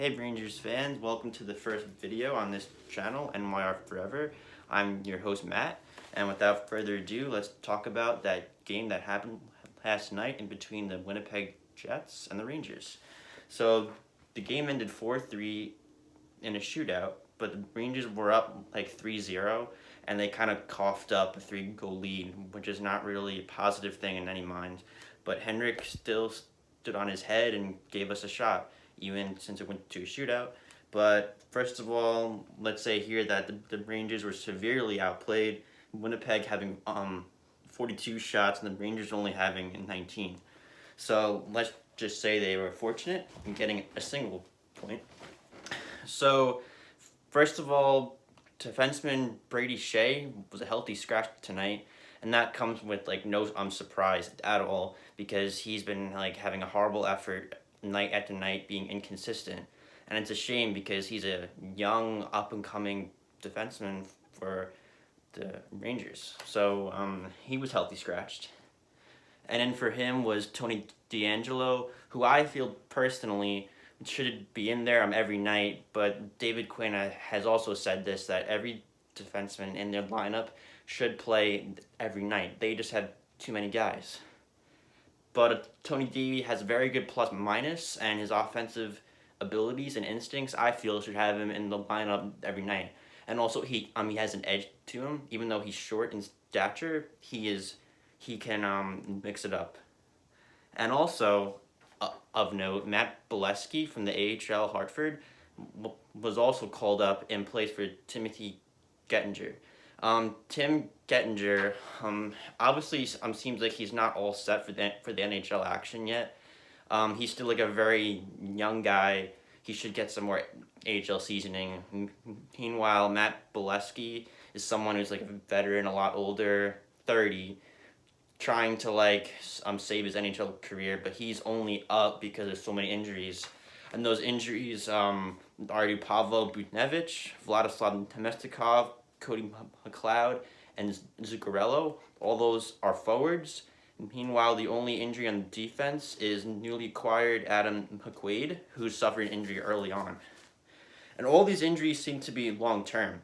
Hey Rangers fans, welcome to the first video on this channel, NYR Forever. I'm your host Matt, and without further ado, let's talk about that game that happened last night in between the Winnipeg Jets and the Rangers. So the game ended 4-3 in a shootout, but the Rangers were up like 3-0, and they kind of coughed up a 3-goal lead, which is not really a positive thing in any mind. But Henrik still stood on his head and gave us a shot, even since it went to a shootout. But first of all, let's say here that the Rangers were severely outplayed, Winnipeg having 42 shots and the Rangers only having 19. So let's just say they were fortunate in getting a single point. So first of all, defenseman Brady Shea was a healthy scratch tonight, and that comes with like no surprise at all, because he's been like having a horrible effort night after night, being inconsistent, and it's a shame because he's a young up and coming defenseman for the Rangers. So he was healthy scratched. And then for him was Tony DeAngelo, who I feel personally should be in there every night, but David Quinn has also said this, that every defenseman in their lineup should play every night. They just have too many guys. But Tony D has a very good plus minus, and his offensive abilities and instincts, I feel, should have him in the lineup every night. And also he has an edge to him. Even though he's short in stature, he can mix it up. And also, of note, Matt Bolesky from the AHL Hartford was also called up in place for Timothy Gettinger. Tim Gettinger obviously seems like he's not all set for the NHL action yet. He's still like a very young guy. He should get some more AHL seasoning. Meanwhile, Matt Bolesky is someone who's like a veteran, a lot older, 30, trying to like save his NHL career, but he's only up because of so many injuries. And those injuries are to Pavel Buchnevich, Vladislav Temestikov, Cody McLeod, and Zuccarello. All those are forwards. Meanwhile, the only injury on defense is newly acquired Adam McQuaid, who suffered an injury early on. And all these injuries seem to be long term,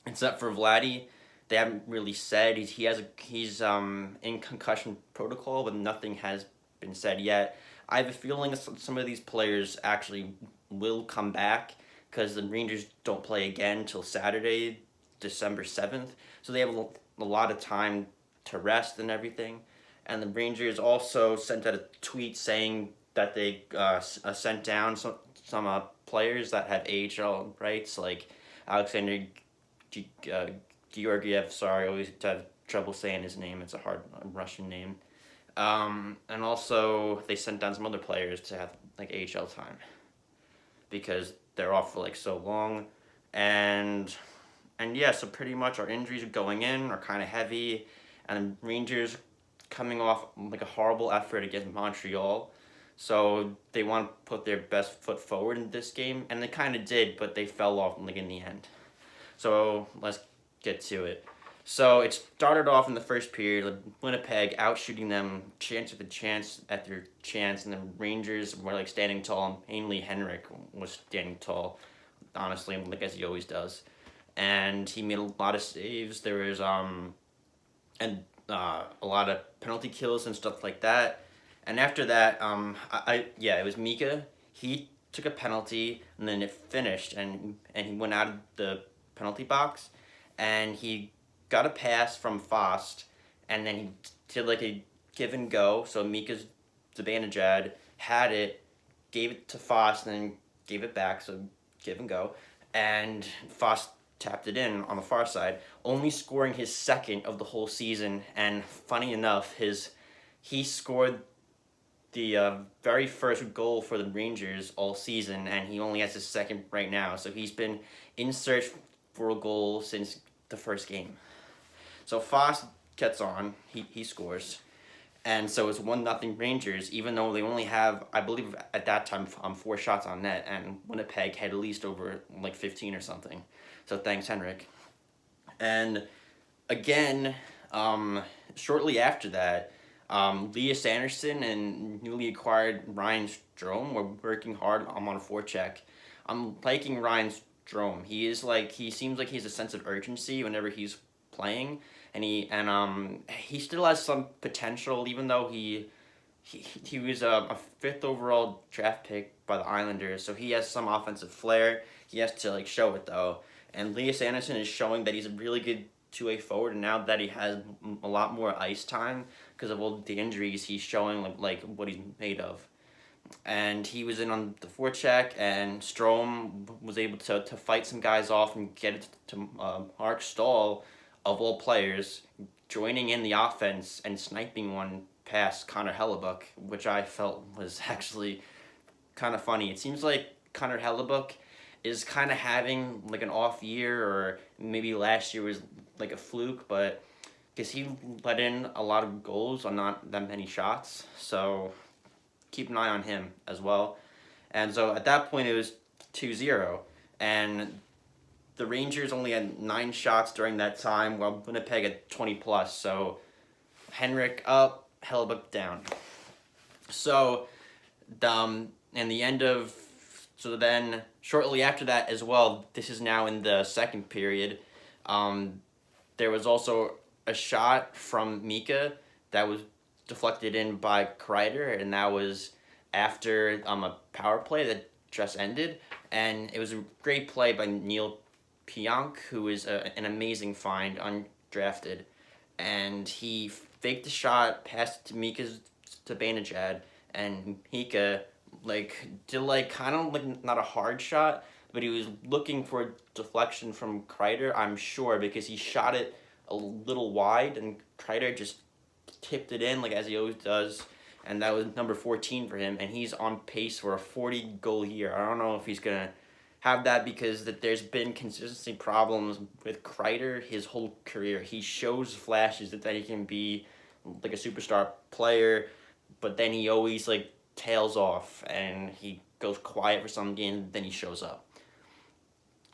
except for Vladdy. They haven't really said he's in concussion protocol, but nothing has been said yet. I have a feeling some of these players actually will come back, because the Rangers don't play again until Saturday, December 7th. So they have a lot of time to rest and everything. And the Rangers also sent out a tweet saying that they sent down some players that have AHL rights, like Alexander Georgiev. Sorry, I always have trouble saying his name. It's a hard Russian name. And also they sent down some other players to have like AHL time, because they're off for like so long. And yeah, so pretty much our injuries going in are kind of heavy, and the Rangers coming off like a horrible effort against Montreal. So they want to put their best foot forward in this game, and they kind of did, but they fell off like in the end. So let's get to it. So it started off in the first period, Winnipeg outshooting them chance after chance after chance, and the Rangers were like standing tall. Mainly Henrik was standing tall, honestly, like as he always does. And he made a lot of saves. There was a lot of penalty kills and stuff like that. And after that, it was Mika. He took a penalty, and then it finished, and he went out of the penalty box, and he got a pass from Fost, and then he did like a give and go. So Mika's Zibanejad had it, gave it to Fost, and then gave it back. So give and go, and Fost tapped it in on the far side, only scoring his second of the whole season. And funny enough, he scored the very first goal for the Rangers all season, and he only has his second right now. So he's been in search for a goal since the first game. So Fost gets on, he scores, and so it's 1-0 Rangers, even though they only have, I believe at that time, 4 shots on net, and Winnipeg had at least over like 15 or something. So thanks, Henrik. And again, shortly after that, Elias Anderson and newly acquired Ryan Strome were working hard on a forecheck. I'm liking Ryan Strome. He seems like he has a sense of urgency whenever he's playing, and he still has some potential, even though he was a fifth overall draft pick by the Islanders, so he has some offensive flair. He has to like show it though, and Elias Anderson is showing that he's a really good two-way forward, and now that he has a lot more ice time because of all the injuries, he's showing like what he's made of. And he was in on the forecheck, and Strome was able to fight some guys off and get it to Mark Stahl, of all players, joining in the offense and sniping one past Connor Hellebuck, which I felt was actually kind of funny. It seems like Connor Hellebuck is kind of having like an off year, or maybe last year was like a fluke, but because he let in a lot of goals on not that many shots, so keep an eye on him as well. And so at that point it was 2-0, and the Rangers only had 9 shots during that time, while Winnipeg had 20 plus. So Henrik up, Hellebuck down. So so then shortly after that as well, this is now in the second period, there was also a shot from Mika that was deflected in by Kreider, and that was after a power play that just ended, and it was a great play by Neil Pionk, who is an amazing find, undrafted, and he faked the shot, passed to Mika's to Banajad, and Mika did kind of like not a hard shot, but he was looking for a deflection from Kreider, I'm sure, because he shot it a little wide, and Kreider just tipped it in as he always does, and that was number 14 for him, and he's on pace for a 40 goal year. I don't know if he's gonna have that, because there's been consistency problems with Kreider his whole career. He shows flashes that he can be like a superstar player, but then he always tails off and he goes quiet for some games, then he shows up.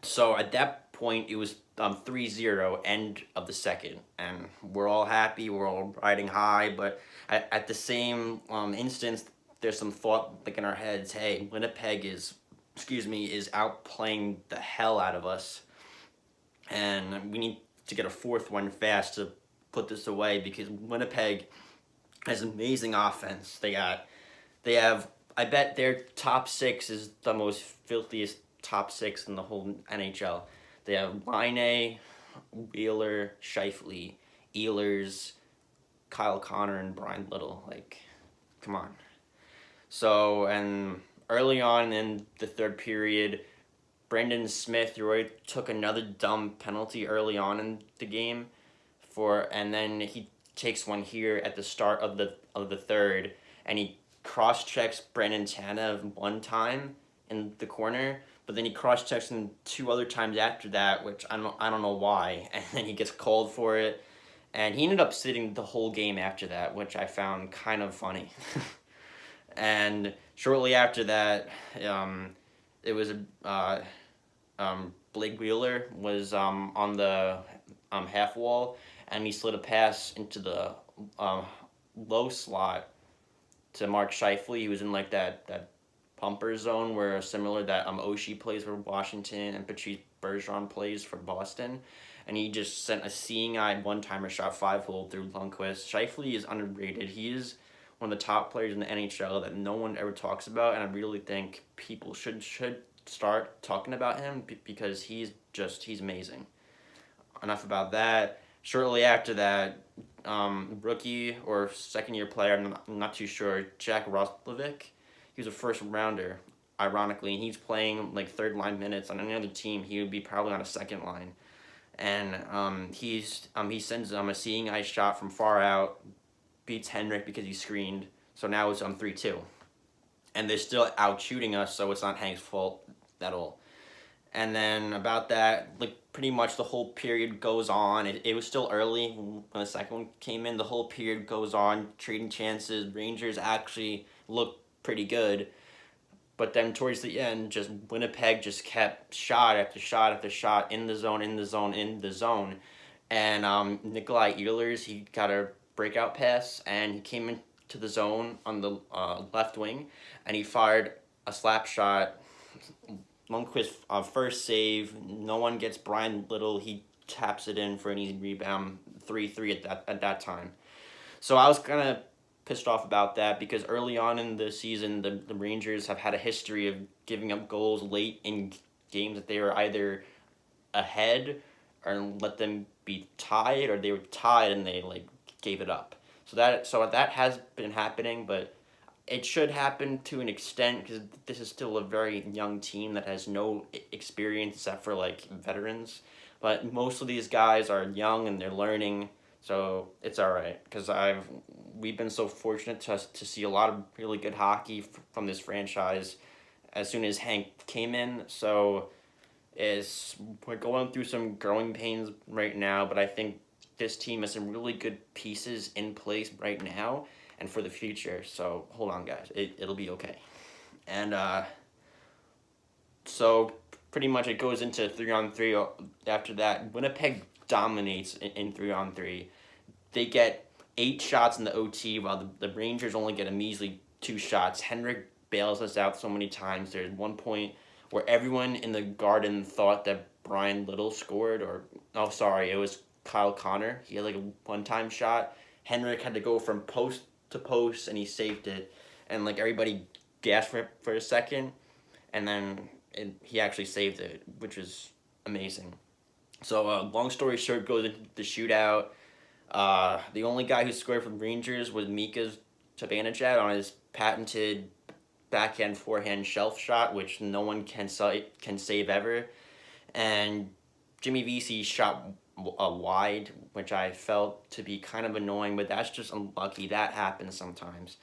So at that point, it was 3-0, end of the second, and we're all happy, we're all riding high, but at the same instance, there's some thought in our heads, hey, Winnipeg is outplaying the hell out of us, and we need to get a fourth one fast to put this away, because Winnipeg has amazing offense. They have, I bet their top 6 is the most filthiest top 6 in the whole NHL. They have Laine, Wheeler, Scheifele, Ehlers, Kyle Connor, and Brian Little. Come on. So, and early on in the third period, Brendan Smith took another dumb penalty early on in the game, and then he takes one here at the start of the third, and he cross-checks Brandon Tanev one time in the corner, but then he cross-checks him 2 other times after that, which I don't know why, and then he gets called for it, and he ended up sitting the whole game after that, which I found kind of funny. And shortly after that, it was Blake Wheeler was on the half wall, and he slid a pass into the low slot to Mark Scheifele. He was in that pumper zone where similar that Oshie plays for Washington and Patrice Bergeron plays for Boston, and he just sent a seeing eye one-timer shot 5-hole through Lundqvist. Scheifele is underrated. He is one of the top players in the NHL that no one ever talks about, and I really think people should start talking about him, because he's amazing. Enough about that. Shortly after that, rookie or second-year player, I'm not too sure, Jack Roslovic. He was a first-rounder, ironically, and he's playing third-line minutes. On any other team, he would be probably on a second line. And he sends a seeing eye shot from far out, beats Henrik because he screened. So now it's 3-2. And they're still out shooting us, so it's not Hank's fault at all. And then about that, pretty much the whole period goes on. It was still early when the second one came in. The whole period goes on, trading chances. Rangers actually look pretty good. But then towards the end, Winnipeg just kept shot after shot after shot in the zone, in the zone, in the zone. And Nikolai Ehlers, he got a breakout pass, and he came into the zone on the left wing, and he fired a slap shot Lundqvist first save. No one gets Brian Little. He taps it in for an easy rebound. 3-3 at that time. So I was kind of pissed off about that because early on in the season, the Rangers have had a history of giving up goals late in games that they were either ahead or let them be tied, or they were tied and they like gave it up. So that has been happening, but it should happen to an extent because this is still a very young team that has no experience except for like veterans. But most of these guys are young and they're learning, so it's all right. Because we've been so fortunate to see a lot of really good hockey from this franchise as soon as Hank came in. So we're going through some growing pains right now, but I think this team has some really good pieces in place right now and for the future. So hold on, guys. It'll be okay. And so pretty much it goes into 3-on-3 after that. Winnipeg dominates in 3-on-3. They get 8 shots in the OT while the Rangers only get a measly 2 shots. Henrik bails us out so many times. There's one point where everyone in the Garden thought that Brian Little scored, it was Kyle Connor. He had like a one-time shot. Henrik had to go from post to post and he saved it. And like everybody gasped for a second, and then he actually saved it, which is amazing. So long story short, goes into the shootout. The only guy who scored for the Rangers was Mika Zibanejad on his patented backhand forehand shelf shot, which no one can save ever. And Jimmy Vesey shot wide, which I felt to be kind of annoying, but that's just unlucky. That happens sometimes.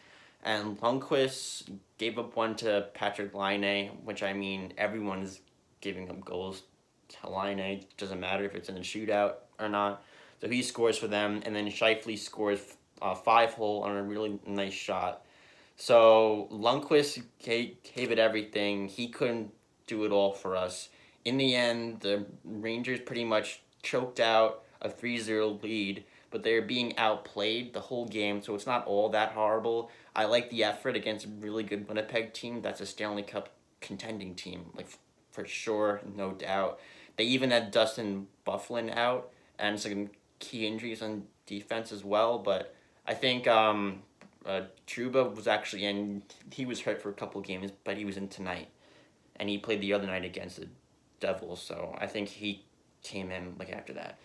And Lundqvist gave up one to Patrick Laine, which I mean, everyone's giving up goals to Laine. Doesn't matter if it's in a shootout or not. So he scores for them, and then Scheifele scores 5-hole on a really nice shot. So Lundqvist gave it everything. He couldn't do it all for us. In the end, the Rangers pretty much choked out a 3-0 lead, but they're being outplayed the whole game, so it's not all that horrible. I like the effort against a really good Winnipeg team that's a Stanley Cup contending team, like for sure, no doubt. They even had Dustin Byfuglien out and some key injuries on defense as well, but I think Trouba was actually in. He was hurt for a couple games, but he was in tonight, and he played the other night against the Devils, so I think he came in like after that.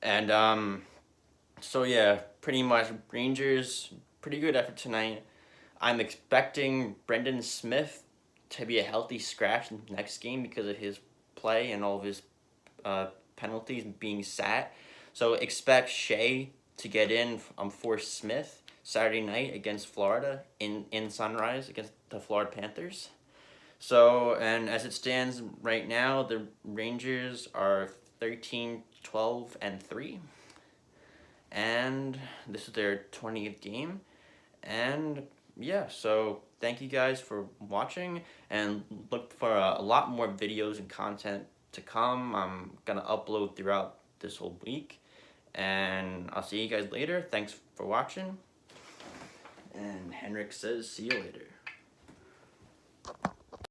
And so yeah, pretty much Rangers, pretty good effort tonight. I'm expecting Brendan Smith to be a healthy scratch next game because of his play and all of his penalties being sat. So expect Shea to get in for Smith Saturday night against Florida in Sunrise against the Florida Panthers. So, and as it stands right now, the Rangers are 13-12-3. And this is their 20th game. And yeah, so thank you guys for watching, and look for a lot more videos and content to come. I'm going to upload throughout this whole week. And I'll see you guys later. Thanks for watching. And Henrik says, see you later.